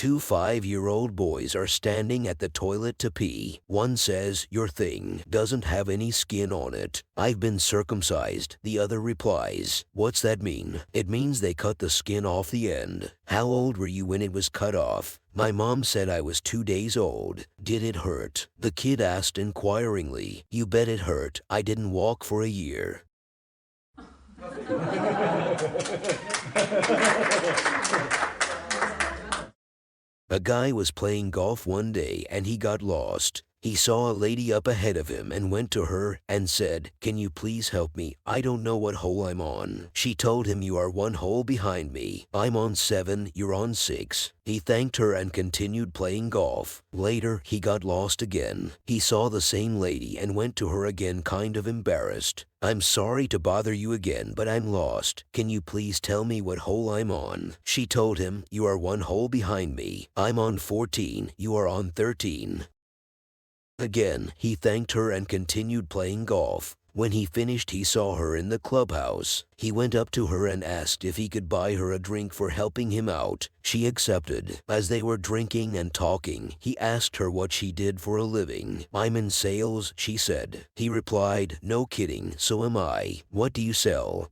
Two 5-year-old boys are standing at the toilet to pee. One says, "Your thing doesn't have any skin on it. I've been circumcised." The other replies, "What's that mean?" "It means they cut the skin off the end." "How old were you when it was cut off?" "My mom said I was 2 days old." "Did it hurt?" The kid asked inquiringly. "You bet it hurt. I didn't walk for a year." A guy was playing golf one day and he got lost. He saw a lady up ahead of him and went to her and said, "Can you please help me? I don't know what hole I'm on." She told him, "You are 1 hole behind me. I'm on 7, you're on 6. He thanked her and continued playing golf. Later, he got lost again. He saw the same lady and went to her again, kind of embarrassed. "I'm sorry to bother you again, but I'm lost. Can you please tell me what hole I'm on?" She told him, "You are 1 hole behind me. I'm on 14, you are on 13. Again, he thanked her and continued playing golf. When he finished, he saw her in the clubhouse. He went up to her and asked if he could buy her a drink for helping him out. She accepted. As they were drinking and talking, he asked her what she did for a living. "I'm in sales," she said. He replied, "No kidding, so am I. What do you sell?"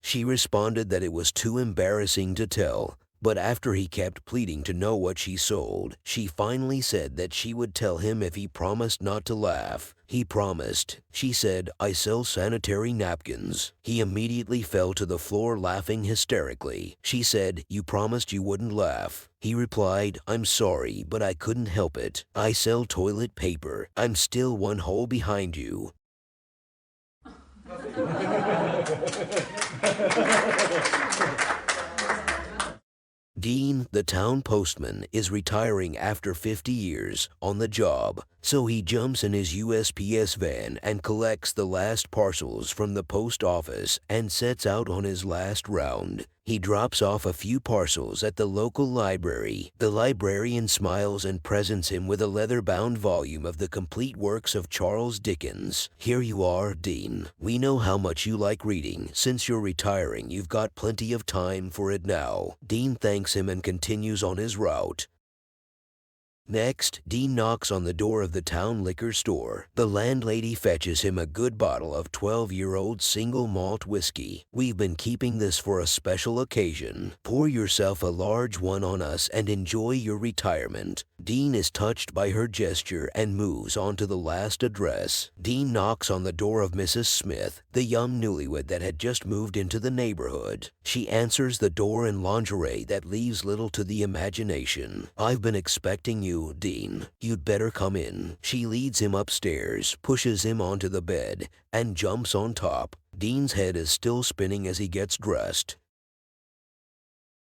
She responded that it was too embarrassing to tell. But after he kept pleading to know what she sold, she finally said that she would tell him if he promised not to laugh. He promised. She said, "I sell sanitary napkins." He immediately fell to the floor laughing hysterically. She said, "You promised you wouldn't laugh." He replied, "I'm sorry, but I couldn't help it. I sell toilet paper. I'm still 1 hole behind you." Dean, the town postman, is retiring after 50 years on the job, so he jumps in his USPS van and collects the last parcels from the post office and sets out on his last round. He drops off a few parcels at the local library. The librarian smiles and presents him with a leather-bound volume of the complete works of Charles Dickens. "Here you are, Dean. We know how much you like reading. Since you're retiring, you've got plenty of time for it now." Dean thanks him and continues on his route. Next, Dean knocks on the door of the town liquor store. The landlady fetches him a good bottle of 12-year-old single malt whiskey. "We've been keeping this for a special occasion. Pour yourself a large one on us and enjoy your retirement." Dean is touched by her gesture and moves on to the last address. Dean knocks on the door of Mrs. Smith, the young newlywed that had just moved into the neighborhood. She answers the door in lingerie that leaves little to the imagination. "I've been expecting you, Dean. You'd better come in." She leads him upstairs, pushes him onto the bed, and jumps on top. Dean's head is still spinning as he gets dressed.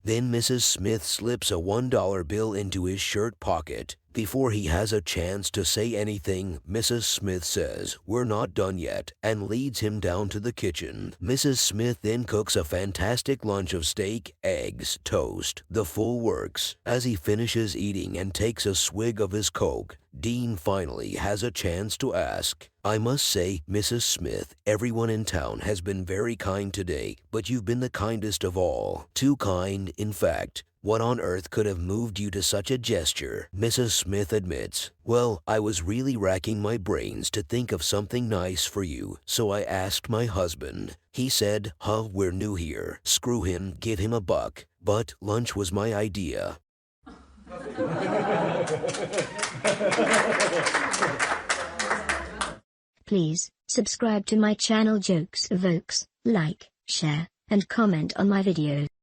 Then Mrs. Smith slips a $1 bill into his shirt pocket. Before he has a chance to say anything, Mrs. Smith says, "We're not done yet," and leads him down to the kitchen. Mrs. Smith then cooks a fantastic lunch of steak, eggs, toast, the full works. As he finishes eating and takes a swig of his Coke, Dean finally has a chance to ask, "I must say, Mrs. Smith, everyone in town has been very kind today, but you've been the kindest of all. Too kind, in fact. What on earth could have moved you to such a gesture?" Mrs. Smith admits, "Well, I was really racking my brains to think of something nice for you, so I asked my husband. He said, 'Huh, we're new here. Screw him, give him $1. But lunch was my idea.'" Please subscribe to my channel Jokes Evokes, like, share, and comment on my videos.